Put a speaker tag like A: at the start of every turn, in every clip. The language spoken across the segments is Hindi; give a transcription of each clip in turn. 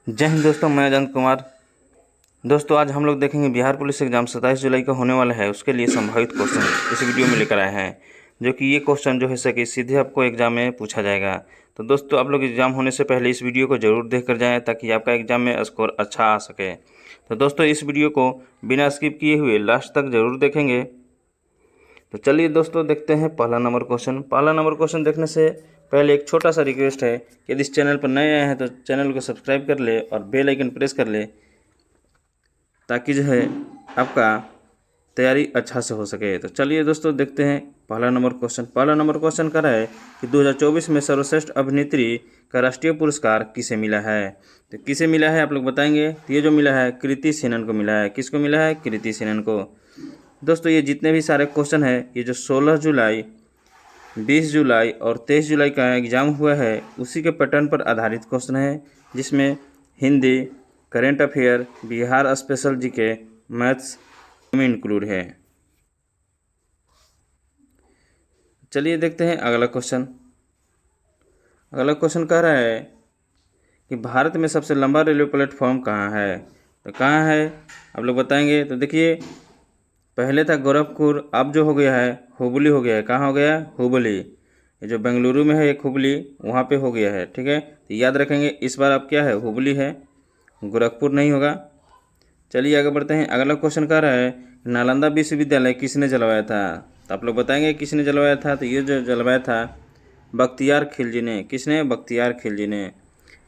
A: जय हिंद दोस्तों, मैं अजंत कुमार। दोस्तों आज हम लोग देखेंगे बिहार पुलिस एग्जाम 27 जुलाई को होने वाला है, उसके लिए संभावित क्वेश्चन इस वीडियो में लेकर आए हैं। जो कि ये क्वेश्चन जो है सके सीधे आपको एग्जाम में पूछा जाएगा। तो दोस्तों आप लोग एग्जाम होने से पहले इस वीडियो को जरूर देख कर जाएँ ताकि आपका एग्जाम में स्कोर अच्छा आ सके। तो दोस्तों इस वीडियो को बिना स्किप किए हुए लास्ट तक जरूर देखेंगे। तो चलिए दोस्तों देखते हैं पहला नंबर क्वेश्चन देखने से पहले एक छोटा सा रिक्वेस्ट है कि यदि इस चैनल पर नए आए हैं तो चैनल को सब्सक्राइब कर ले और बेल आइकन प्रेस कर ले ताकि जो है आपका तैयारी अच्छा से हो सके। तो चलिए दोस्तों देखते हैं पहला नंबर क्वेश्चन कह रहा है कि 2024 में सर्वश्रेष्ठ अभिनेत्री का राष्ट्रीय पुरस्कार किसे मिला है। तो किसे मिला है आप लोग बताएंगे। तो ये जो मिला है कृति सेनन को मिला है। किसको मिला है? कृति सेनन को। दोस्तों ये जितने भी सारे क्वेश्चन है ये जो 16 जुलाई 20 जुलाई और 23 जुलाई का एग्ज़ाम हुआ है उसी के पैटर्न पर आधारित क्वेश्चन है, जिसमें Hindi, current affair, Bihar special GK, maths में इंक्लूड है। चलिए देखते हैं अगला क्वेश्चन कह रहा है कि भारत में सबसे लंबा रेलवे प्लेटफॉर्म कहाँ है। तो कहाँ है आप लोग बताएंगे। तो देखिए पहले था गोरखपुर, अब जो हो गया है हुबली हो गया है। कहाँ हो गया? हुबली। ये जो बेंगलुरु में है एक हुबली, वहाँ पे हो गया है। ठीक है, तो याद रखेंगे इस बार अब क्या है? हुबली है, गोरखपुर नहीं होगा। चलिए आगे बढ़ते हैं। अगला क्वेश्चन कह रहा है नालंदा विश्वविद्यालय किसने जलवाया था। तो आप लोग बताएंगे किसने जलवाया था। तो ये जो जलवाया था बख्तियार खिलजी ने। किसने? बख्तियार खिलजी ने।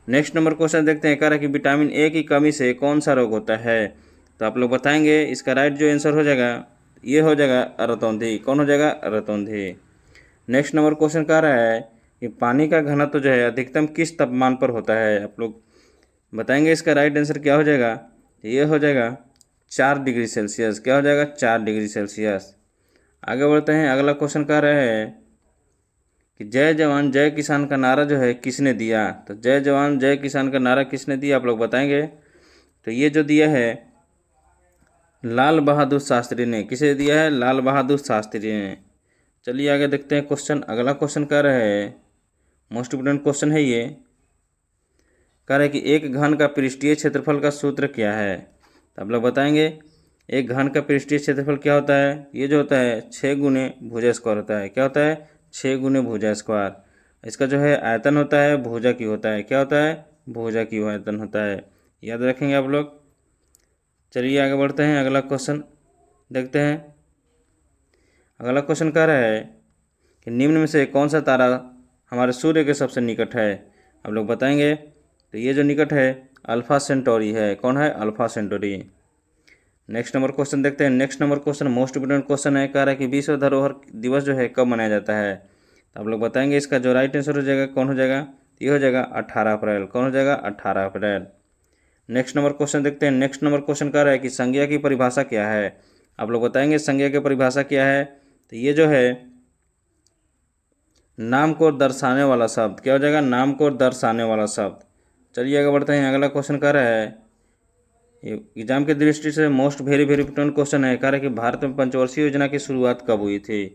A: नेक्स्ट नंबर क्वेश्चन देखते हैं। कह रहा है कि विटामिन ए की कमी से कौन सा रोग होता है। तो आप लोग बताएंगे। इसका राइट जो आंसर हो जाएगा ये हो जाएगा रतौंधी। कौन हो जाएगा? रतौंधी। नेक्स्ट नंबर क्वेश्चन कह रहा है कि पानी का घनत्व जो है अधिकतम किस तापमान पर होता है। आप लोग बताएंगे इसका राइट आंसर क्या हो जाएगा। ये हो जाएगा 4 डिग्री सेल्सियस। क्या हो जाएगा? 4 डिग्री सेल्सियस। आगे बढ़ते हैं। अगला क्वेश्चन कह रहा है कि जय जवान जय किसान का नारा जो है किसने दिया। तो जय जवान जय किसान का नारा किसने दिया आप लोग बताएंगे। तो ये जो दिया है लाल बहादुर शास्त्री ने। किसे दिया है? लाल बहादुर शास्त्री ने। चलिए आगे देखते हैं क्वेश्चन। अगला क्वेश्चन कह रहा है मोस्ट इम्पोर्टेंट क्वेश्चन है ये। कह रहा है कि एक घन का पृष्ठीय क्षेत्रफल का सूत्र क्या है। तो आप लोग बताएंगे एक घन का पृष्ठीय क्षेत्रफल क्या होता है। ये जो होता है 6 गुने भुजा स्क्वायर होता है। क्या होता है? 6 गुने भुजा स्क्वायर। इसका जो है आयतन होता है भुजा की होता है। क्या होता है? भुजा की आयतन होता है। याद रखेंगे आप लोग। चलिए आगे बढ़ते हैं। अगला क्वेश्चन देखते हैं। अगला क्वेश्चन कह रहा है कि निम्न में से कौन सा तारा हमारे सूर्य के सबसे निकट है। आप लोग बताएंगे। तो ये जो निकट है अल्फा सेंटोरी है। कौन है? Alpha Centauri. Next number question देखते हैं। Next number question most important question है। कह रहा है कि विश्व धरोहर दिवस जो है कब मनाया जाता है। तो आप लोग बताएंगे इसका जो राइट आंसर हो जाएगा कौन हो जाएगा। ये हो जाएगा 18 अप्रैल। कौन हो जाएगा? 18 अप्रैल। नेक्स्ट नंबर क्वेश्चन देखते हैं। नेक्स्ट नंबर क्वेश्चन कह रहा है कि संज्ञा की परिभाषा क्या है। आप लोग बताएंगे संज्ञा की परिभाषा क्या है। तो ये जो है नाम को दर्शाने वाला शब्द। क्या हो जाएगा? नाम को दर्शाने वाला शब्द। चलिए आगे बढ़ते हैं। अगला क्वेश्चन कह रहा है एग्जाम की दृष्टि से मोस्ट वेरी इंपोर्टेंट क्वेश्चन है। कह रहा है कि भारत में पंचवर्षीय योजना की शुरुआत कब हुई थी।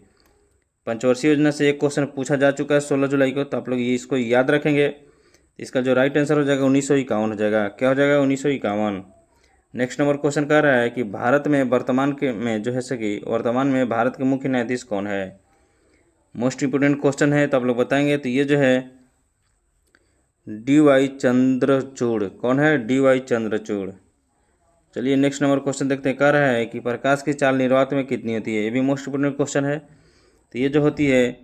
A: पंचवर्षीय योजना से एक क्वेश्चन पूछा जा चुका है 16 जुलाई को। तो आप लोग ये इसको याद रखेंगे। इसका जो राइट आंसर हो जाएगा 1951 हो जाएगा। क्या हो जाएगा? 1951। नेक्स्ट नंबर क्वेश्चन कह रहा है कि भारत में वर्तमान में भारत के मुख्य न्यायाधीश कौन है। मोस्ट इंपोर्टेंट क्वेश्चन है। तो आप लोग बताएंगे। तो ये जो है DY चंद्रचूड़। कौन है? DY चंद्रचूड़। चलिए नेक्स्ट नंबर क्वेश्चन देखते हैं। कह रहा है कि प्रकाश की चाल निर्वात में कितनी होती है। ये भी मोस्ट इंपोर्टेंट क्वेश्चन है। तो ये जो होती है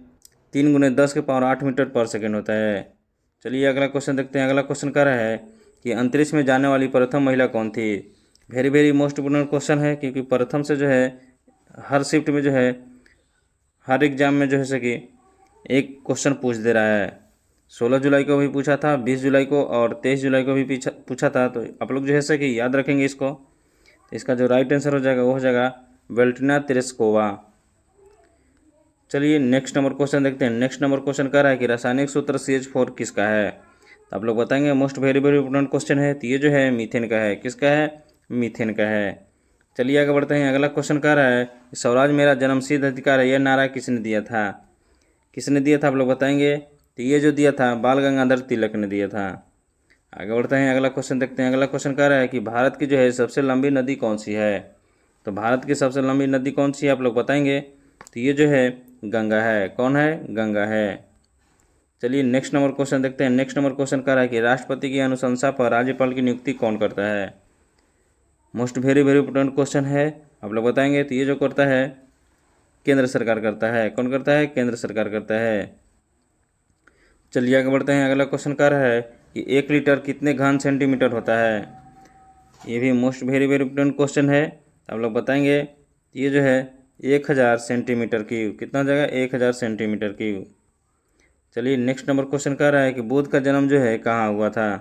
A: 3 गुने 10 के पावर 8 मीटर पर सेकेंड होता है। चलिए अगला क्वेश्चन देखते हैं। अगला क्वेश्चन कह रहा है कि अंतरिक्ष में जाने वाली प्रथम महिला कौन थी। वेरी मोस्ट इंपोर्टेंट क्वेश्चन है, क्योंकि प्रथम से जो है हर शिफ्ट में जो है हर एग्जाम में जो है कि एक क्वेश्चन पूछ दे रहा है। 16 जुलाई को भी पूछा था, 20 जुलाई को और 23 जुलाई को भी पूछा था। तो आप लोग जो है कि याद रखेंगे इसको। तो इसका जो राइट आंसर हो जाएगा वो हो जाएगा वेलेंटिना तेरेस्कोवा। चलिए नेक्स्ट नंबर क्वेश्चन देखते हैं। नेक्स्ट नंबर क्वेश्चन कह रहा है कि रासायनिक सूत्र CH4 किसका है। तो आप लोग बताएंगे मोस्ट वेरी इंपोर्टेंट क्वेश्चन है। तो ये जो है मीथेन का है। किसका है? मीथेन का है। चलिए आगे बढ़ते हैं। अगला क्वेश्चन कह रहा है स्वराज मेरा जन्मसिद्ध अधिकार है, यह नारा किसने दिया था। किसने दिया था आप लोग बताएंगे। तो ये जो दिया था बाल गंगाधर तिलक ने दिया था। आगे बढ़ते हैं, अगला क्वेश्चन देखते हैं। अगला क्वेश्चन कह रहा है कि भारत की जो है सबसे लंबी नदी कौन सी है। तो भारत की सबसे लंबी नदी कौन सी है आप लोग बताएंगे। तो ये जो है गंगा है। कौन है? गंगा है। चलिए नेक्स्ट नंबर क्वेश्चन देखते हैं। नेक्स्ट नंबर क्वेश्चन कह रहा है कि राष्ट्रपति की अनुशंसा पर राज्यपाल की नियुक्ति कौन करता है। Most very very important question है, आप लोग बताएंगे। तो ये जो करता है केंद्र सरकार करता है। कौन करता है? केंद्र सरकार करता है। चलिए आगे बढ़ते हैं। अगला क्वेश्चन कह रहा है कि 1 लीटर कितने घन सेंटीमीटर होता है। ये भी most very very important question है, आप लोग बताएंगे। ये जो है 1000 सेंटीमीटर क्यूब। कितना हो जाएगा? 1000 सेंटीमीटर क्यूब। चलिए नेक्स्ट नंबर क्वेश्चन कह रहा है कि बुद्ध का जन्म जो है कहाँ हुआ था।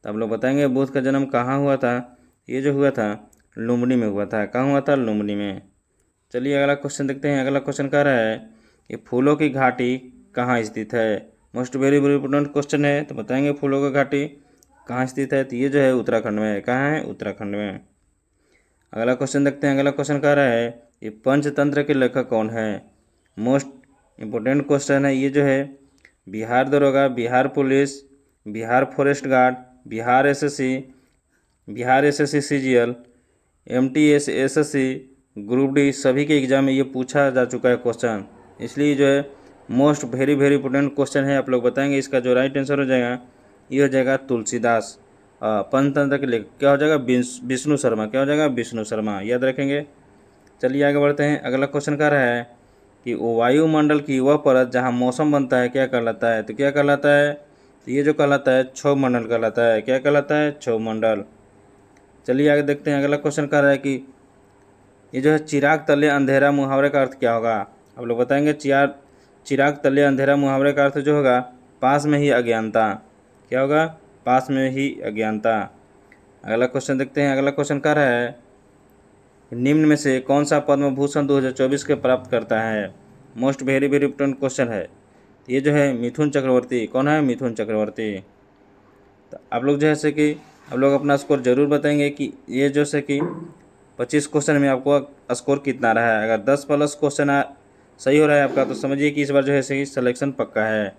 A: तो आप लोग बताएंगे बुद्ध का जन्म कहाँ हुआ था। ये जो हुआ था लुम्बिनी में हुआ था। कहाँ हुआ था? लुम्बिनी में। चलिए अगला क्वेश्चन देखते हैं। अगला क्वेश्चन कह रहा है कि फूलों की घाटी कहाँ स्थित है। Most very very important question है, तो बताएंगे फूलों की घाटी कहाँ स्थित है। तो ये जो है उत्तराखंड में है। कहाँ है? उत्तराखंड में। अगला क्वेश्चन देखते हैं। अगला क्वेश्चन कह रहा है कि पंचतंत्र के लेखक कौन है। मोस्ट इम्पोर्टेंट क्वेश्चन है। ये जो है बिहार दरोगा, Bihar police, Bihar forest guard, Bihar SSC CGL, MTS SSC, group D, सभी के एग्जाम में ये पूछा जा चुका है क्वेश्चन। इसलिए जो है most very very important question है, आप लोग बताएंगे। इसका जो राइट आंसर हो जाएगा ये हो जाएगा तुलसीदास। पंचतंत्र के लेखक क्या हो जाएगा? विष्णु शर्मा। क्या हो जाएगा? विष्णु शर्मा, याद रखेंगे। चलिए आगे बढ़ते हैं। अगला क्वेश्चन कह रहा है कि वायुमंडल की वह परत जहाँ मौसम बनता है क्या कहलाता है। तो क्या कहलाता है? तो ये जो कहलाता है क्षोभ मंडल कहलाता है। क्या कहलाता है? क्षोभ मंडल। चलिए आगे देखते हैं। अगला क्वेश्चन कह रहा है कि ये जो है चिराग तले अंधेरा मुहावरे का अर्थ क्या होगा। आप लोग बताएंगे। चिराग तले अंधेरा मुहावरे का अर्थ जो होगा पास में ही अज्ञानता। क्या होगा? पास में ही अज्ञानता। अगला क्वेश्चन देखते हैं। अगला क्वेश्चन कह रहा है निम्न में से कौन सा पद्म भूषण 2024 के प्राप्त करता है। Most very very important question है। ये जो है मिथुन चक्रवर्ती। कौन है? मिथुन चक्रवर्ती। तो आप लोग जैसे कि आप लोग अपना स्कोर जरूर बताएंगे कि ये जैसे कि 25 क्वेश्चन में आपको स्कोर कितना रहा है। अगर 10 प्लस क्वेश्चन सही हो रहा है आपका, तो समझिए कि इस बार जो है सही सिलेक्शन पक्का है।